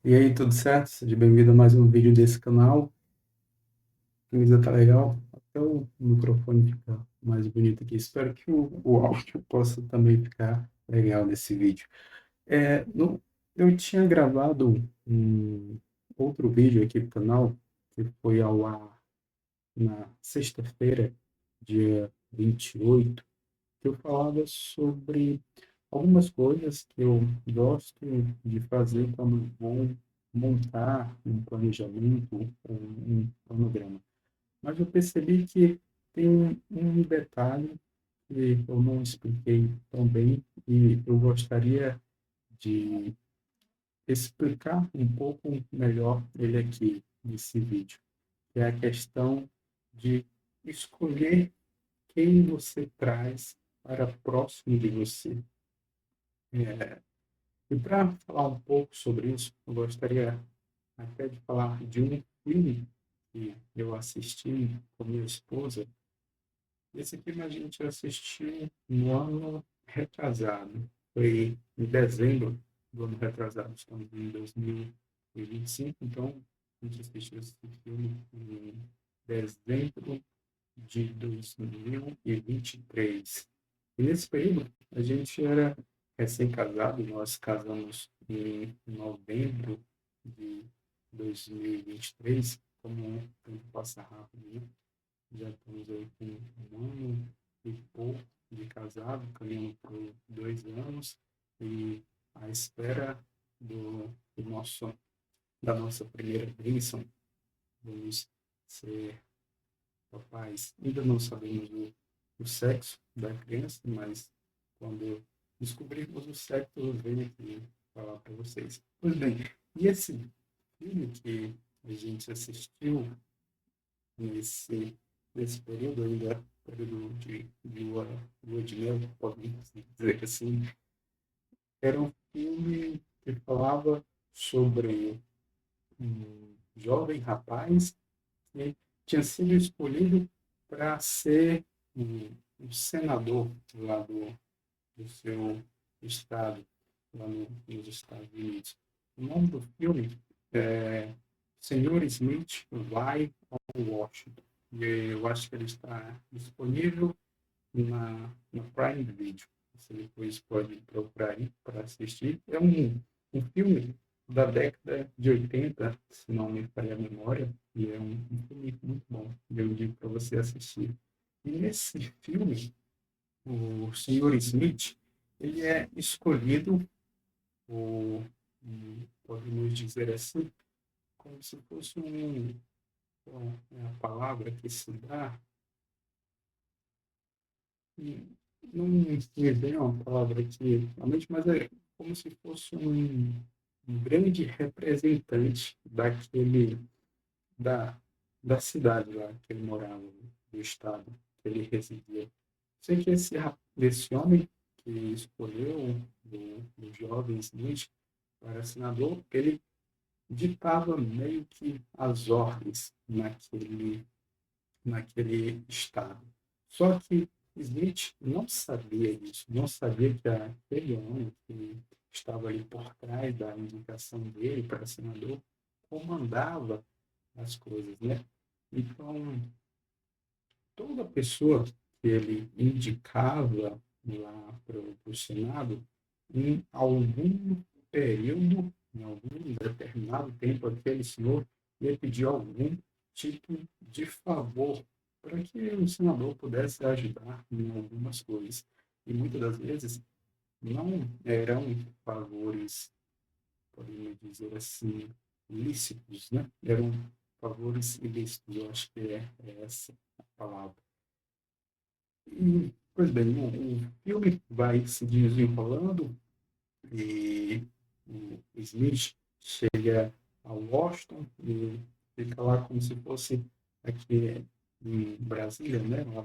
E aí, tudo certo? Seja bem-vindo a mais um vídeo desse canal. A camisa tá legal, até o microfone fica mais bonito aqui. Espero que o áudio possa também ficar legal nesse vídeo. Eu tinha gravado um outro vídeo aqui pro canal, que foi ao ar na sexta-feira, dia 28, que eu falava sobre algumas coisas que eu gosto de fazer quando vou montar um planejamento, um cronograma. Mas eu percebi que tem um detalhe que eu não expliquei tão bem e eu gostaria de explicar um pouco melhor ele aqui nesse vídeo, que é a questão de escolher quem você traz para próximo de você. E para falar um pouco sobre isso, eu gostaria até de falar de um filme que eu assisti com minha esposa. Esse filme a gente assistiu no ano retrasado. Foi em dezembro do ano retrasado. Estamos em 2025, então a gente assistiu esse filme em dezembro de 2023. E nesse período, a gente era recém-casado, nós casamos em novembro de 2023, como o tempo passa rápido, né? Já estamos aí com um ano e pouco de casado, caminhando por 2 anos, e à espera do nosso, da nossa primeira bênção, vamos ser papais. Ainda não sabemos o sexo da criança, mas quando descobrirmos o sexo, eu venho aqui falar para vocês. Pois bem, e esse filme que a gente assistiu nesse período ainda, período de lua de mel, podemos dizer assim, era um filme que falava sobre um jovem rapaz que tinha sido escolhido para ser um senador lá do seu estado, lá nos Estados Unidos. O nome do filme é Senhor Smith Vai ao Washington. E eu acho que ele está disponível na Prime Video. Você depois pode procurar aí para assistir. É um filme da década de 80, se não me falha a memória, e é um filme muito bom. Eu digo para você assistir. E nesse filme, o Senhor Smith, ele é escolhido, o, podemos dizer assim, como se fosse é a palavra que se dá, e não me vem uma palavra aqui realmente, mas é como se fosse um grande representante da, da cidade lá que ele morava, do estado que ele residia. Sei que esse homem que escolheu o jovem Smith para senador, ele ditava meio que as ordens naquele estado. Só que Smith não sabia disso, não sabia que aquele homem que estava ali por trás da indicação dele para senador comandava as coisas, né? Então, toda pessoa que ele indicava lá para o Senado, em algum período, em algum determinado tempo, aquele senhor ia pedir algum tipo de favor para que o senador pudesse ajudar em algumas coisas. E muitas das vezes não eram favores, podemos dizer assim, lícitos, né? Eram favores ilícitos, eu acho que é essa a palavra. Pois bem, o filme vai se desenrolando e o Smith chega a Washington e fica lá como se fosse aqui em Brasília, né? Lá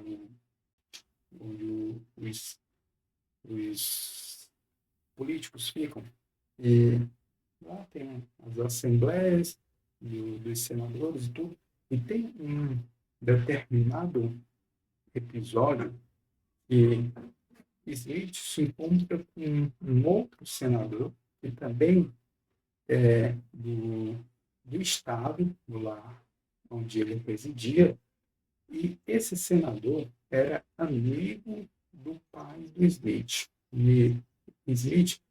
onde os políticos ficam. E lá tem as assembleias dos senadores e tudo. E tem um determinado episódio que Smith se encontra com um outro senador que também do estado, lá onde ele residia, e esse senador era amigo do pai do Smith. E Smith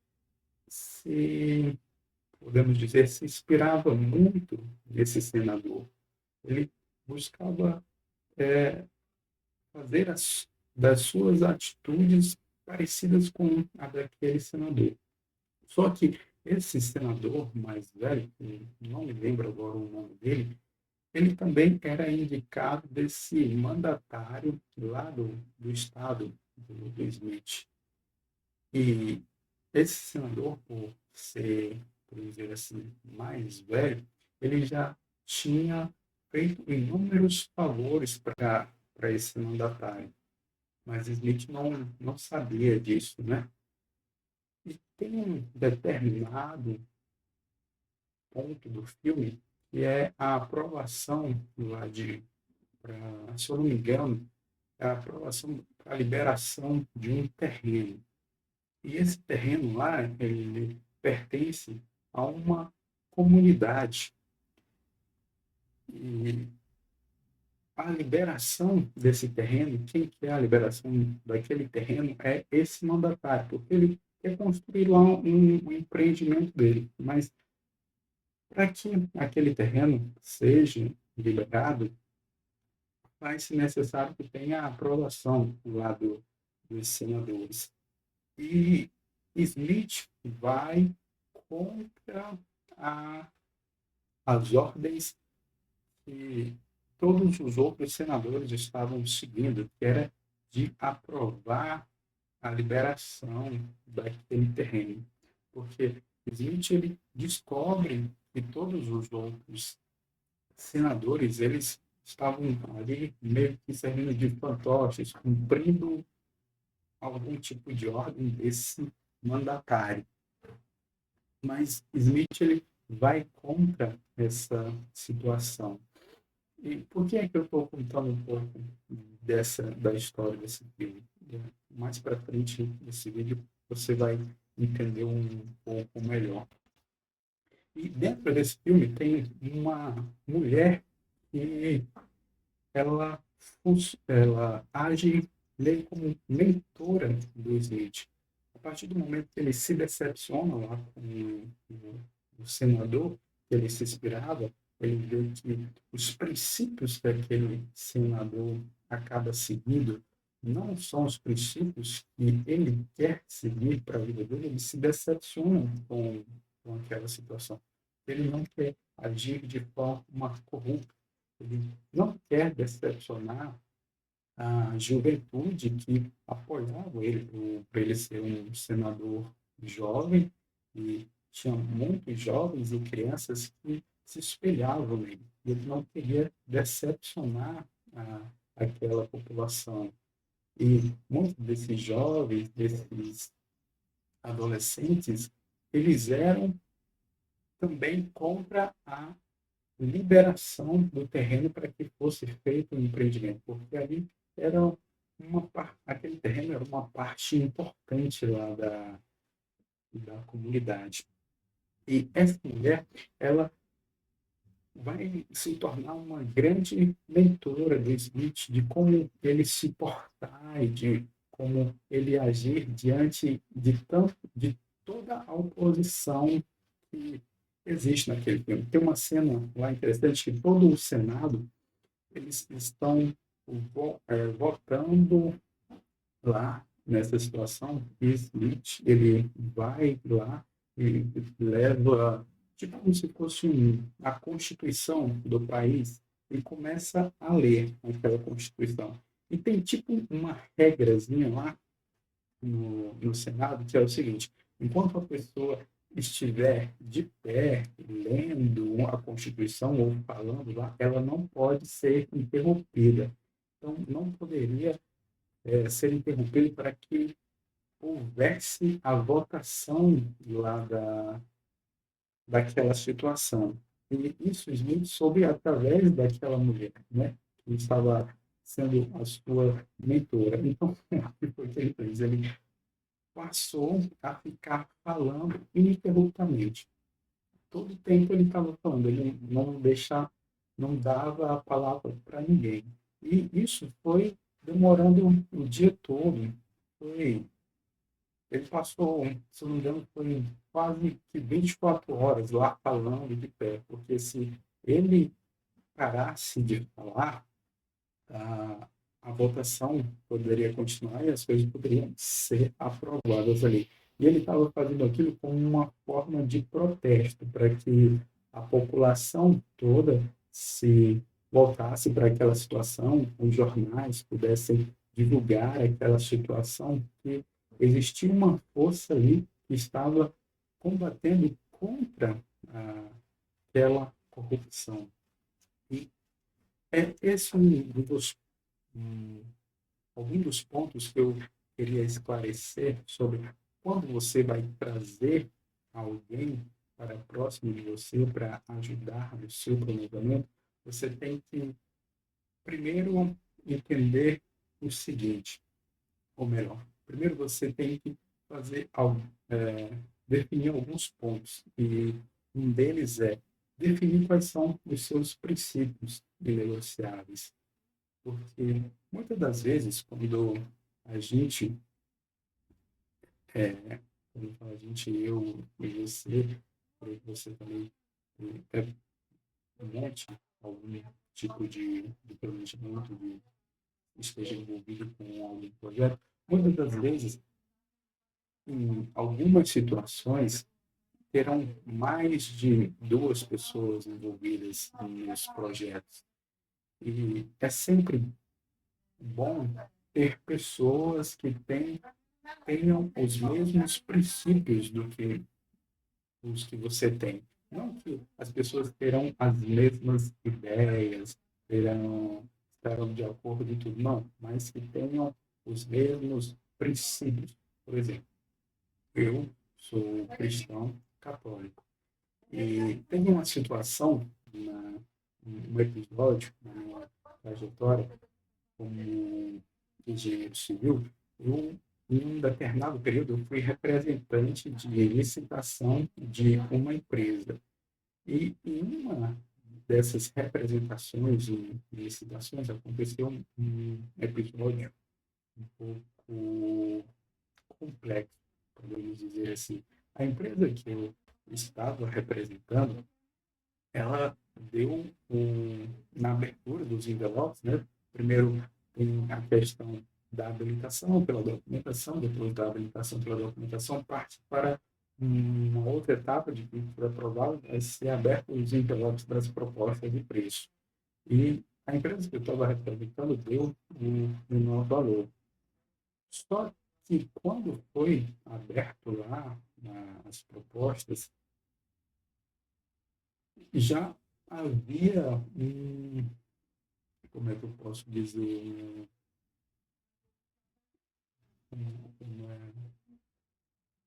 se, podemos dizer, se inspirava muito nesse senador. Ele buscava fazer das suas atitudes parecidas com a daquele senador. Só que esse senador mais velho, que não me lembro agora o nome dele, ele também era indicado desse mandatário lá do estado do Smith. E esse senador, por ser, por dizer assim, mais velho, ele já tinha feito inúmeros favores para esse mandatário. Mas Smith não sabia disso, né? E tem um determinado ponto do filme que é a aprovação lá se eu não me engano, é a aprovação para a liberação de um terreno. E esse terreno lá, ele pertence a uma comunidade. E a liberação desse terreno, quem quer a liberação daquele terreno é esse mandatário, porque ele quer construir lá um empreendimento dele. Mas para que aquele terreno seja liberado, vai-se necessário que tenha a aprovação lá dos senadores. E Smith vai contra a, as ordens que todos os outros senadores estavam seguindo, que era de aprovar a liberação daquele terreno. Porque Smith ele descobre que todos os outros senadores eles estavam ali meio que servindo de fantoches, cumprindo algum tipo de ordem desse mandatário. Mas Smith ele vai contra essa situação. E por que é que eu estou contando um pouco da história desse filme? Mais para frente desse vídeo você vai entender um pouco melhor. E dentro desse filme tem uma mulher que ela, ela age meio como mentora do Smith. A partir do momento que ele se decepciona lá com o senador que ele se inspirava, ele vê que os princípios que aquele senador acaba seguindo não são os princípios que ele quer seguir para a vida dele, ele se decepciona com aquela situação. Ele não quer agir de forma corrupta, ele não quer decepcionar a juventude que apoiava ele por ele ser um senador jovem e tinha muitos jovens e crianças que se espelhavam nele. E ele não queria decepcionar aquela população. E muitos desses jovens, desses adolescentes, eles eram também contra a liberação do terreno para que fosse feito um empreendimento, porque ali era aquele terreno era uma parte importante lá da comunidade. E essa mulher, ela vai se tornar uma grande mentora do Smith de como ele se portar e de como ele agir diante de toda a oposição que existe naquele filme. Tem uma cena lá interessante que todo o Senado eles estão votando lá nessa situação. E Smith ele vai lá e leva tipo como se fosse a Constituição do país e começa a ler aquela Constituição. E tem tipo uma regrazinha lá no Senado, que é o seguinte: enquanto a pessoa estiver de pé, lendo a Constituição ou falando lá, ela não pode ser interrompida. Então, não poderia ser interrompida para que houvesse a votação lá daquela situação. E isso Smith soube através daquela mulher, né, que estava sendo a sua mentora. Então, o que foi que ele fez? Ele passou a ficar falando ininterruptamente. todo tempo ele estava falando, ele não dava a palavra para ninguém. E isso foi demorando o dia todo. Foi, ele passou, se não me engano, foi quase que 24 horas lá falando de pé, porque se ele parasse de falar, a, a votação poderia continuar e as coisas poderiam ser aprovadas ali. E ele estava fazendo aquilo como uma forma de protesto, para que a população toda se voltasse para aquela situação, os jornais pudessem divulgar aquela situação, que existia uma força ali que estava combatendo contra aquela corrupção. E é esse um, algum dos pontos que eu queria esclarecer sobre quando você vai trazer alguém para próximo de você para ajudar no seu planejamento, você tem que primeiro entender o seguinte, ou melhor, primeiro você tem que fazer algo, definir alguns pontos, e um deles é definir quais são os seus princípios negociáveis. Porque muitas das vezes, quando a gente, é, quando fala a gente, eu e você, creio que você também mete algum tipo de planejamento, esteja envolvido com algum projeto, muitas das vezes, em algumas situações, terão mais de duas pessoas envolvidas nos projetos. E é sempre bom ter pessoas que tenham os mesmos princípios do que os que você tem. Não que as pessoas terão as mesmas ideias, estarão de acordo em tudo, não, mas que tenham os mesmos princípios. Por exemplo, eu sou cristão católico e tem uma situação, um episódio na minha trajetória como engenheiro civil, eu, em um determinado período, eu fui representante de licitação de uma empresa. E em uma dessas representações e licitações aconteceu um episódio um pouco complexo, podemos dizer assim. A empresa que eu estava representando, ela deu na abertura dos envelopes, né? Primeiro tem a questão da habilitação pela documentação, depois da habilitação pela documentação, parte para uma outra etapa de que foi aprovado, vai ser aberto os envelopes das propostas de preço. E a empresa que eu estava representando deu o menor valor. Só que quando foi aberto lá as propostas, já havia como é que eu posso dizer, como é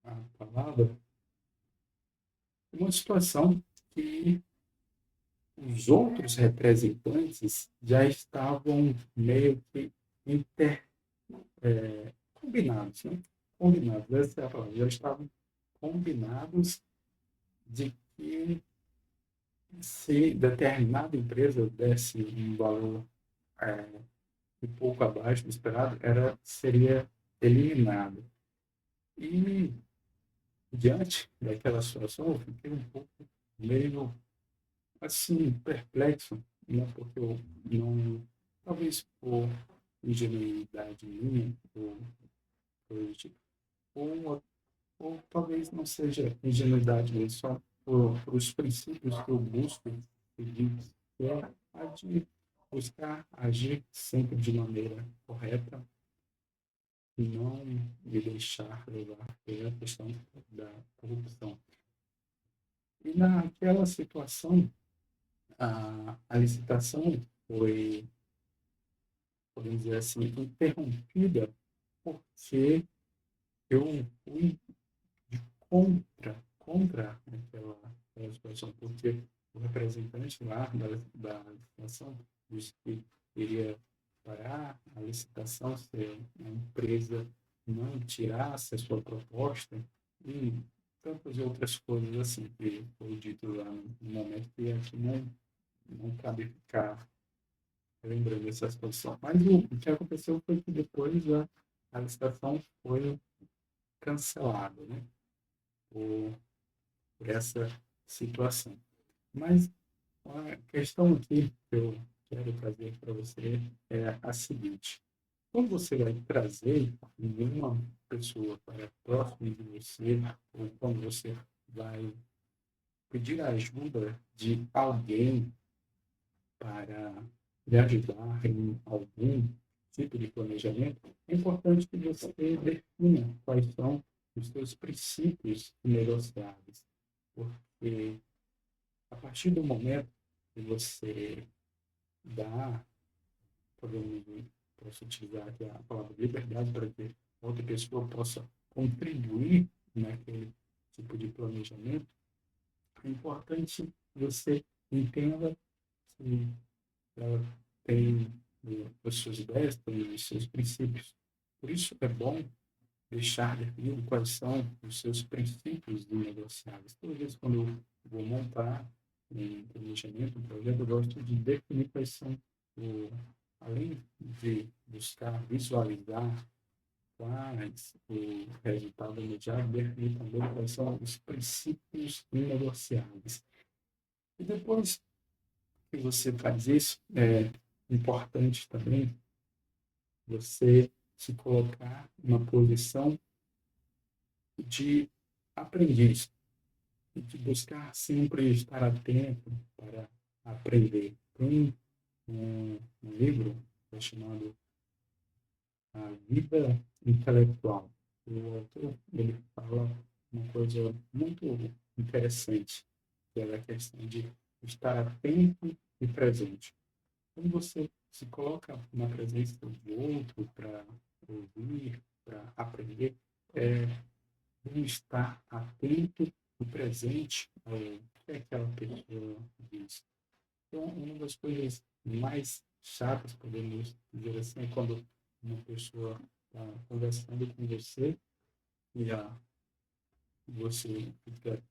a palavra, uma situação que os outros representantes já estavam meio que inter, combinados, né? Combinados, essa é a palavra, já estavam combinados de que se determinada empresa desse um valor é, um pouco abaixo do esperado, seria eliminada. E diante daquela situação, eu fiquei um pouco meio assim, perplexo, né? Porque eu não, talvez por ingenuidade minha, ou coisa do tipo, ou talvez não seja ingenuidade mesmo, só por os princípios que eu busco seguir, que é a de buscar agir sempre de maneira correta e não me deixar levar pela questão da corrupção. E naquela situação, a licitação foi, podemos dizer assim, interrompida porque eu fui contra aquela situação, porque o representante lá da licitação disse que iria parar a licitação se a empresa não tirasse a sua proposta, e tantas outras coisas assim que foi dito lá no momento que aqui não cabe ficar lembrando dessa situação. Mas o que aconteceu foi que depois a licitação foi cancelada, né? Por, por essa situação. Mas a questão aqui que eu quero trazer para você é a seguinte: quando você vai trazer uma pessoa para próximo de você, ou quando você vai pedir a ajuda de alguém para lhe ajudar em algum tipo de planejamento, é importante que você defina quais são os seus princípios negociáveis, porque a partir do momento que você dá, podemos, posso utilizar aqui a palavra liberdade para que outra pessoa possa contribuir naquele tipo de planejamento, é importante que você entenda que ela tem as suas ideias, tem os seus princípios. Por isso é bom deixar definido quais são os seus princípios negociáveis. Toda vez quando eu vou montar um planejamento, um projeto, eu gosto de definir quais são, além de buscar visualizar quais o resultado imediato, definir também quais são os princípios negociáveis. E depois que você faz isso, é importante também você se colocar numa posição de aprendiz, de buscar sempre estar atento para aprender. Tem um livro chamado A Vida Intelectual. O autor ele fala uma coisa muito interessante, que é a questão de estar atento e presente. Quando você se coloca na presença do outro para ouvir, para aprender, é bom estar atento e presente ao que aquela pessoa diz. Então, uma das coisas mais chatas, podemos dizer assim, é quando uma pessoa está conversando com você e você fica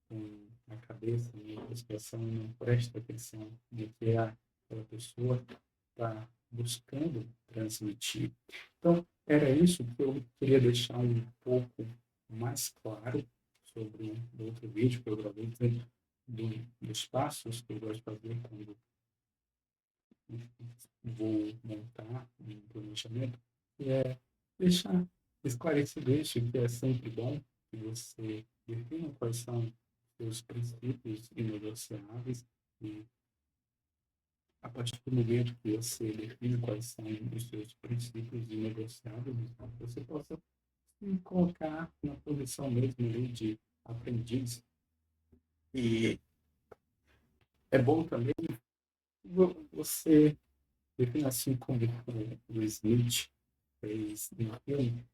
com a cabeça em outra situação e não presta atenção no que aquela pessoa está buscando transmitir. Então, era isso que eu queria deixar um pouco mais claro sobre o outro vídeo que eu gravei, dos passos que eu gosto de fazer quando vou montar um planejamento, e é deixar esclarecido isso, que é sempre bom que você defina quais são os seus princípios inegociáveis e a partir do momento que você define quais são os seus princípios inegociáveis, você possa se colocar na posição mesmo ali de aprendiz. E é bom também você definir assim como o Smith fez no filme,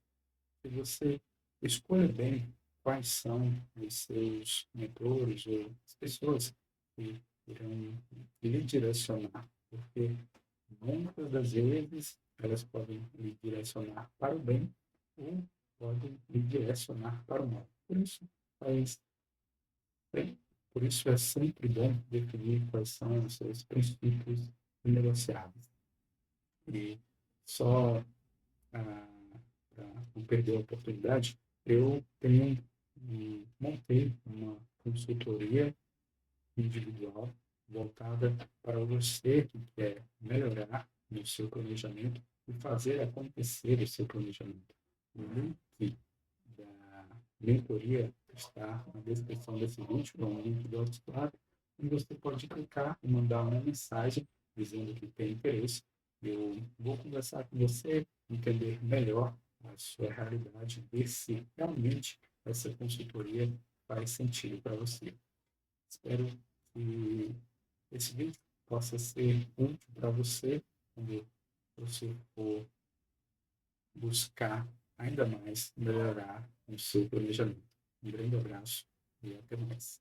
que você escolha bem quais são os seus mentores ou as pessoas que irão lhe direcionar, porque muitas das vezes elas podem lhe direcionar para o bem ou podem lhe direcionar para o mal. Faz, por isso é sempre bom definir quais são os seus princípios negociáveis. E só para não perder a oportunidade, eu montei uma consultoria individual voltada para você que quer melhorar no seu planejamento e fazer acontecer o seu planejamento. O link da mentoria está na descrição desse vídeo, é um link do WhatsApp, e você pode clicar e mandar uma mensagem dizendo que tem interesse. Eu vou conversar com você, entender melhor a sua realidade, ver se realmente essa consultoria faz sentido para você. Espero que esse vídeo possa ser útil para você quando você for buscar ainda mais melhorar o seu planejamento. Um grande abraço e até mais.